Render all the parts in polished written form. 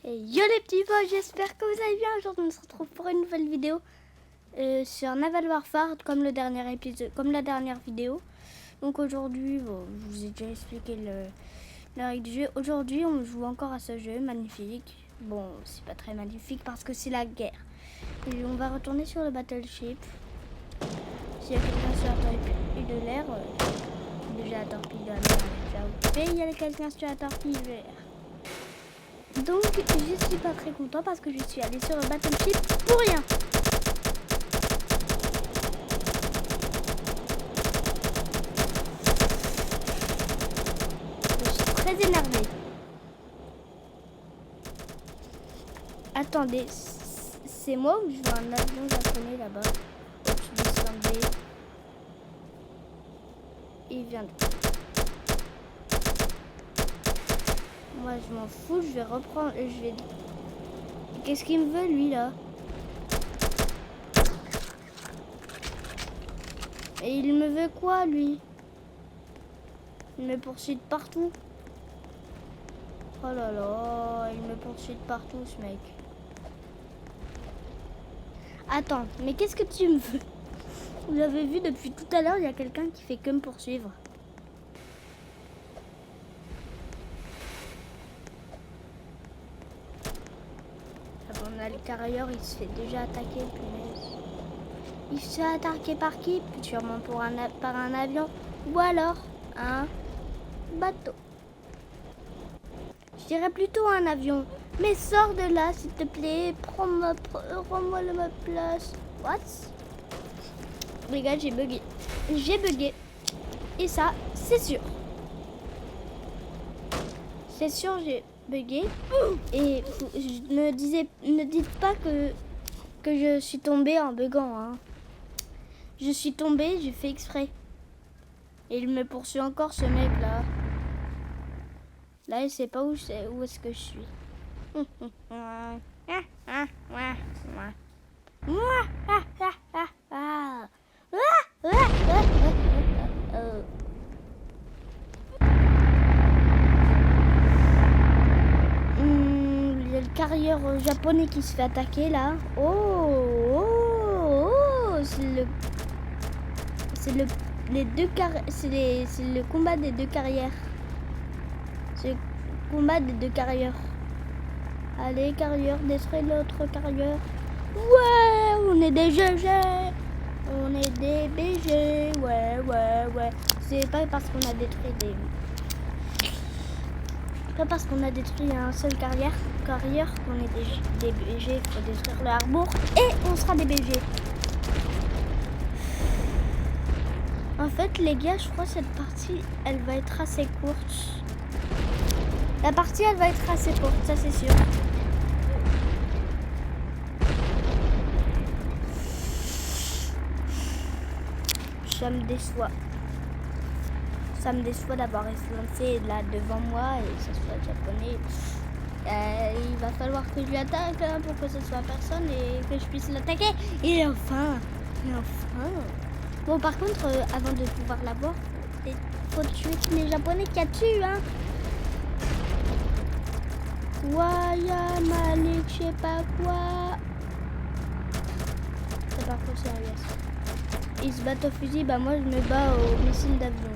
Et yo les petits pois, j'espère que vous allez bien. Aujourd'hui on se retrouve pour une nouvelle vidéo sur Naval Warfare comme le dernier épisode, comme la dernière vidéo. Donc aujourd'hui, bon, je vous ai déjà expliqué la règle du jeu. Aujourd'hui on joue encore à ce jeu magnifique. Bon, c'est pas très magnifique parce que c'est la guerre. Et on va retourner sur le battleship. S'il y a quelqu'un sur la torpille de l'air, déjà la torpille de l'air est déjà occupée. Il y a quelqu'un sur la torpille de l'air. Donc je suis pas très content parce que je suis allée sur le battleship pour rien. Je suis très énervée. Attendez, c'est moi ou je vois un avion japonais là-bas au-dessus de Islande. Il vient de... Moi je m'en fous, je vais reprendre, je vais... Qu'est-ce qu'il me veut lui là? Et il me veut quoi lui? Il me poursuit de partout. Oh là là, il me poursuit de partout ce mec. Attends, mais qu'est-ce que tu me veux? Vous avez vu depuis tout à l'heure, il y a quelqu'un qui fait que me poursuivre. On a le carrière, il se fait déjà attaquer, punaise. Il se fait attaquer par qui? Sûrement par un avion. Ou alors un bateau. Je dirais plutôt un avion. Mais sors de là, s'il te plaît. Rends-moi ma place. What? Les gars, j'ai bugué. J'ai bugué. Et ça, c'est sûr. C'est sûr, j'ai bugué. Et ne dites pas que je suis tombée en buguant. Hein. Je suis tombée, j'ai fait exprès. Et il me poursuit encore ce mec là. Là, il sait pas où est-ce que je suis. Il y a le carrière japonais qui se fait attaquer là. C'est le combat des deux carrières. C'est le combat des deux carrières. Allez, carrière, détruis l'autre carrière. Ouais, on est des GG. On est des BG. Ouais. C'est pas parce qu'on a détruit Pas parce qu'on a détruit un seul carrière qu'on est des BG. Il faut détruire le harbour et on sera des BG. En fait, les gars, je crois que cette partie, elle va être assez courte. La partie, elle va être assez courte, ça c'est sûr. Ça me déçoit. Ça me déçoit d'avoir lancé là devant moi et que ce soit japonais. Il va falloir que je lui attaque pour que ce soit personne et que je puisse l'attaquer. Et enfin. Bon, par contre, avant de pouvoir l'avoir, il faut tuer tous les japonais qu'il y a dessus, hein. Waya Malik, je sais pas quoi. C'est pas trop sérieux. Ils se battent au fusil, bah moi je me bats au missile d'avion.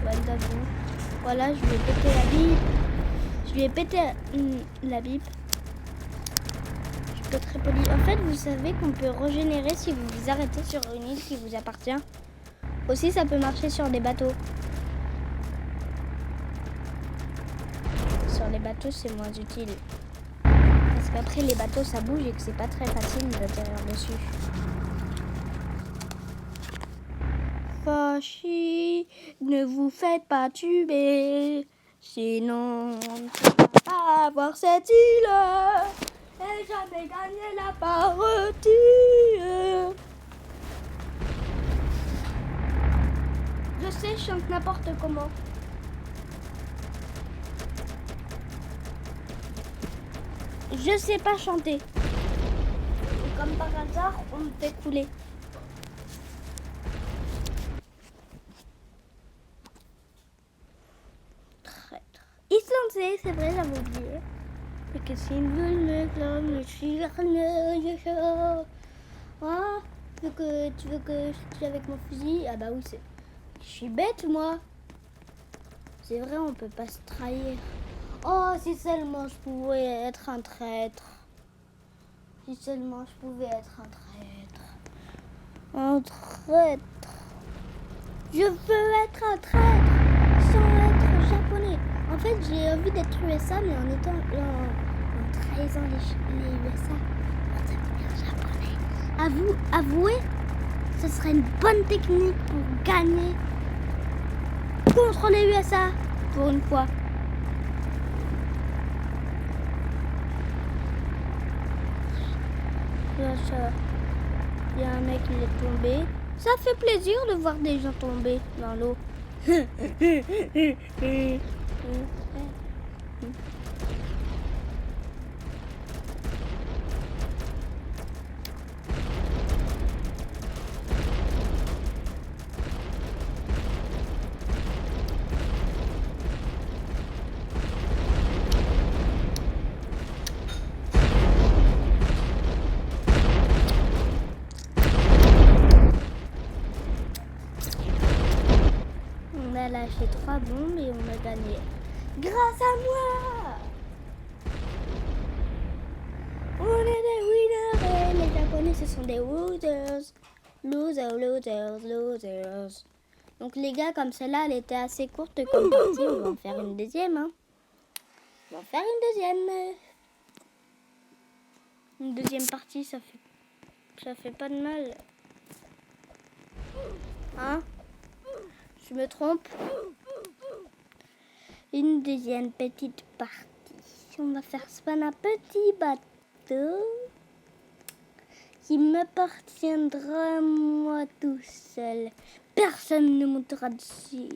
Balle d'avion. Voilà, je lui ai pété la bip. Je lui ai pété la bip. Je peux être très poli. En fait, vous savez qu'on peut régénérer si vous vous arrêtez sur une île qui vous appartient. Aussi, ça peut marcher sur des bateaux. Sur les bateaux, c'est moins utile. Parce qu'après, les bateaux, ça bouge et que c'est pas très facile d'atterrir dessus. Fachi, ne vous faites pas tuer, sinon on ne peut pas avoir cette île et jamais gagner la partie. Je sais, je chante n'importe comment. Je sais pas chanter. Et comme par hasard, on me fait couler. Traître. Islande français, c'est vrai, j'avais oublié. Et que s'ils veulent me clamer, je suis le chat. Ah, tu veux que je tire avec mon fusil? Ah bah oui, je suis bête, moi. C'est vrai, on peut pas se trahir. Oh, si seulement je pouvais être un traître. Si seulement je pouvais être un traître. Un traître. Je veux être un traître sans être japonais. En fait, j'ai envie d'être USA, mais en étant en trahissant les USA pour devenir japonais. Avouez, ce serait une bonne technique pour gagner contre les USA pour une fois. Il y a un mec qui est tombé. Ça fait plaisir de voir des gens tomber dans l'eau. On a lâché 3 bombes et on a gagné. Grâce à moi! On est des winners et les Japonais ce sont des losers. Losers. Donc les gars, comme celle-là, elle était assez courte comme partie. On va en faire une deuxième. Hein. On va en faire une deuxième. Une deuxième partie, ça fait pas de mal. Hein? Je me trompe. Une deuxième petite partie. On va faire spawn un petit bateau qui m'appartiendra moi tout seul. Personne ne montera dessus.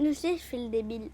Je sais, je fais le débile.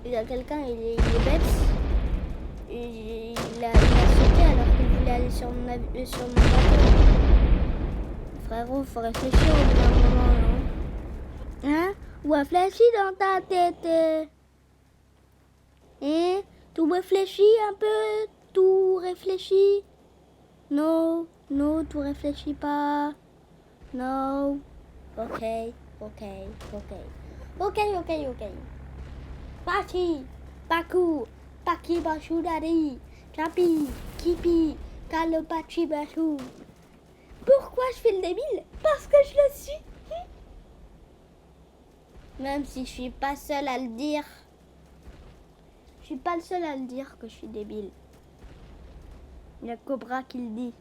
Il y a quelqu'un, il est bête. Il a sauté alors qu'il voulait aller sur mon bateau. Frérot, faut réfléchir au bout d'un moment, non? Hein? Ou réfléchis dans ta tête. Hein? Tout réfléchis un peu? Tout réfléchis? Non, tout réfléchis pas. Non. Ok. Pachi, Paku, Paki Bashu Dari, Chapi, Kipi, Kalopachi Bashu. Pourquoi je fais le débile? Parce que je le suis. Même si je suis pas seule à le dire. Je suis pas le seul à le dire que je suis débile. Il y a Cobra qui le dit.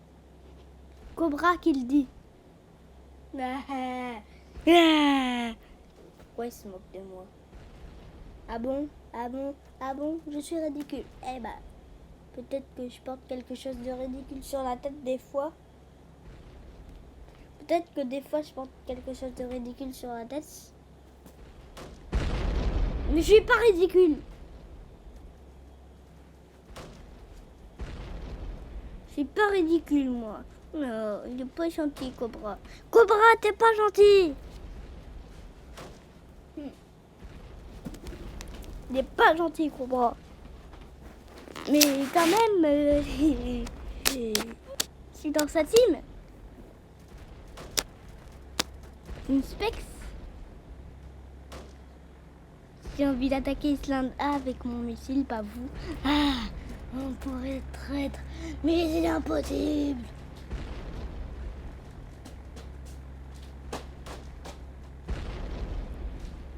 Pourquoi il se moque de moi? Ah bon, je suis ridicule. Eh ben, peut-être que je porte quelque chose de ridicule sur la tête des fois. Peut-être que des fois je porte quelque chose de ridicule sur la tête. Mais je suis pas ridicule. Je suis pas ridicule, moi. Non, il est pas gentil, Cobra. Cobra, t'es pas gentil. Il est pas gentil, Cobra. Mais quand même, je suis dans sa team. Une Specs. J'ai envie d'attaquer Island A avec mon missile, pas vous. Ah, on pourrait être traître, mais il est impossible.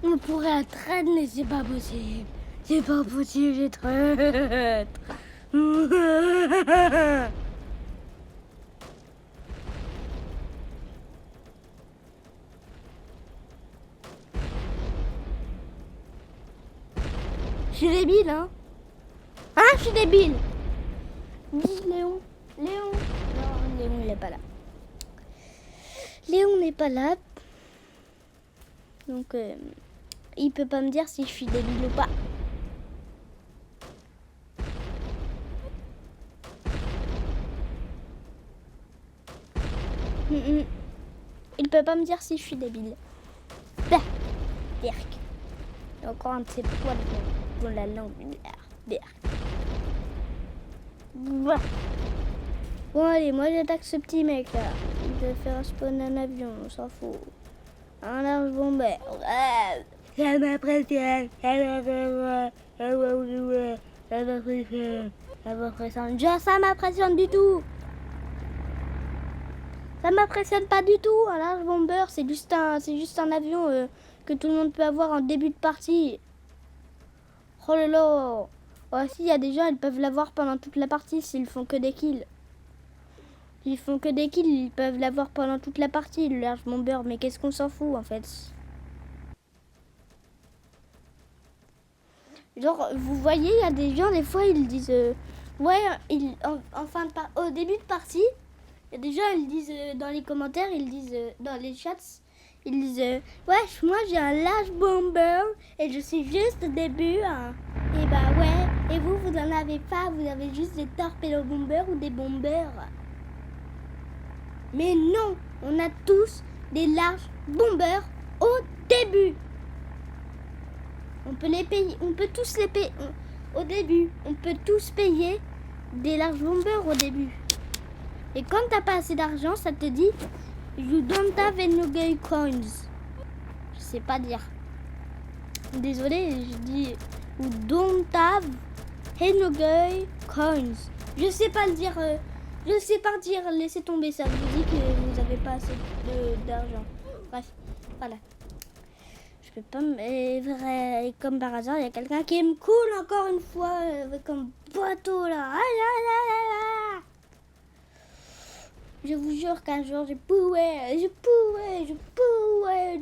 On pourrait être traître, mais c'est pas possible. C'est pas possible, j'ai traître. Je suis débile, hein? Hein, je suis débile. Dis Léon. Non, Léon, il est pas là. est pas là. Donc, il peut pas me dire si je suis débile ou pas. Il peut pas me dire si je suis débile. Bah, Berk. Il y a encore un de ses poils dans la langue. Berk. Bah. Bon, allez, moi j'attaque ce petit mec là. Il veut faire spawn un avion, on s'en fout. Un large bomber. Ça m'impressionne. Ça m'impressionne du tout. Ça m'impressionne pas du tout. Un large bomber, c'est juste un avion que tout le monde peut avoir en début de partie. Oh là là. Oh, si, il y a des gens, ils peuvent l'avoir pendant toute la partie s'ils font que des kills. S'ils font que des kills, ils peuvent l'avoir pendant toute la partie, le large bomber. Mais qu'est-ce qu'on s'en fout en fait? Genre, vous voyez, il y a des gens, des fois, ils disent... ouais, au début de partie, il y a des gens, ils disent dans les commentaires, ils disent dans les chats, ils disent ouais, moi j'ai un large bomber et je suis juste au début. Hein. Et bah ouais, et vous en avez pas, vous avez juste des torpedo bombers ou des bombers. Mais non, on a tous des larges bombers au début. On peut les payer, on peut tous les payer au début. On peut tous payer des larges bombers au début. Et quand t'as pas assez d'argent, ça te dit You don't have any coins. Je sais pas dire. Désolé, je dis You don't have any coins. Je sais pas le dire. Je sais pas dire. Laissez tomber ça. Je vous dis que vous avez pas assez d'argent. Bref, voilà. Je peux pas me... vrai, comme par hasard, il y a quelqu'un qui me coule encore une fois avec un bateau là. Je vous jure qu'un jour je pourrais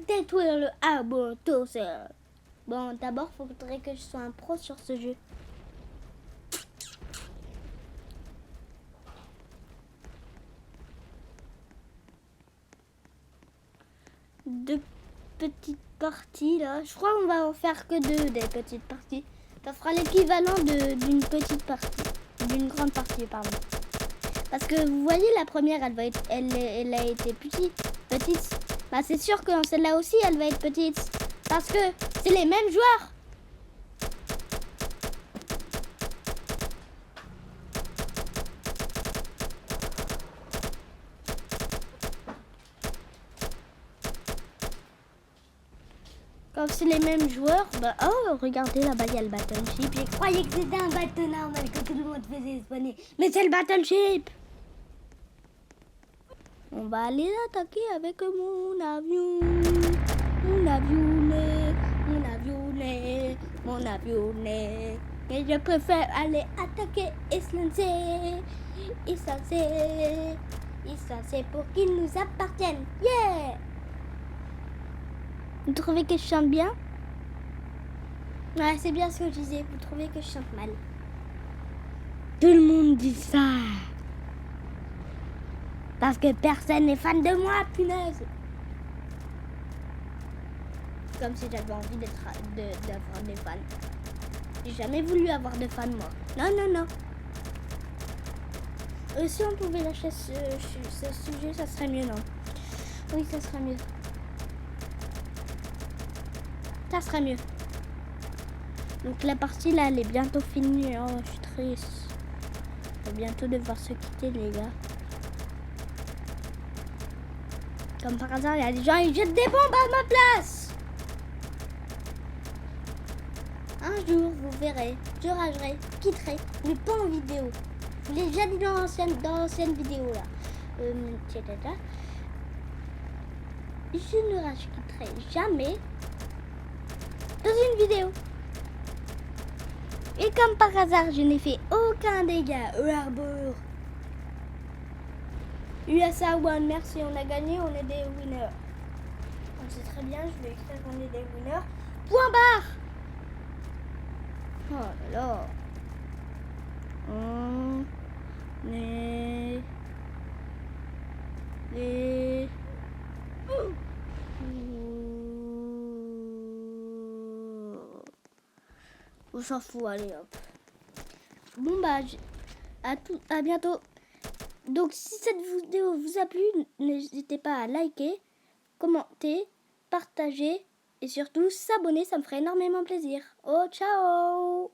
détruire le bateau. Bon, d'abord, il faudrait que je sois un pro sur ce jeu. Deux petites parties là. Je crois qu'on va en faire que deux des petites parties. Ça fera l'équivalent d'une petite partie. D'une grande partie, pardon. Parce que vous voyez, la première, elle a été petite. Bah, c'est sûr que celle-là aussi, elle va être petite. Parce que c'est les mêmes joueurs. Quand c'est les mêmes joueurs, bah oh regardez là-bas il y a le battleship. J'ai croyais que c'était un bateau normal que tout le monde faisait spawner. Mais c'est le battleship. On va aller l'attaquer avec mon avion. Mon avionnet. Mais je préfère aller attaquer Islandais. C'est pour qu'ils nous appartiennent. Yeah! Vous trouvez que je chante bien? Ouais, c'est bien ce que je disais. Vous trouvez que je chante mal? Tout le monde dit ça. Parce que personne n'est fan de moi, punaise. Comme si j'avais envie d'avoir des fans. J'ai jamais voulu avoir de fans, moi. Non. Si on pouvait lâcher ce sujet, ça serait mieux, non? Oui, ça serait mieux. Ça serait mieux. Donc la partie là, elle est bientôt finie. Oh, je suis triste. On va bientôt devoir se quitter, les gars. Comme par hasard, il y a des gens qui jettent des bombes à ma place. Un jour, vous verrez, je ragerai, quitterai, mais pas en vidéo. Je l'ai déjà dit dans l'ancienne vidéo là. Je ne rage quitterai jamais dans une vidéo. Et comme par hasard, je n'ai fait aucun dégât au harbor. USA One, merci, on a gagné, on est des winners. C'est très bien, je vais écrire qu'on est des winners. Point barre. Oh là là. On est des On s'en fout, allez hop. Bon bah, à bientôt. Donc si cette vidéo vous a plu, n'hésitez pas à liker, commenter, partager et surtout s'abonner, ça me ferait énormément plaisir. Oh, ciao!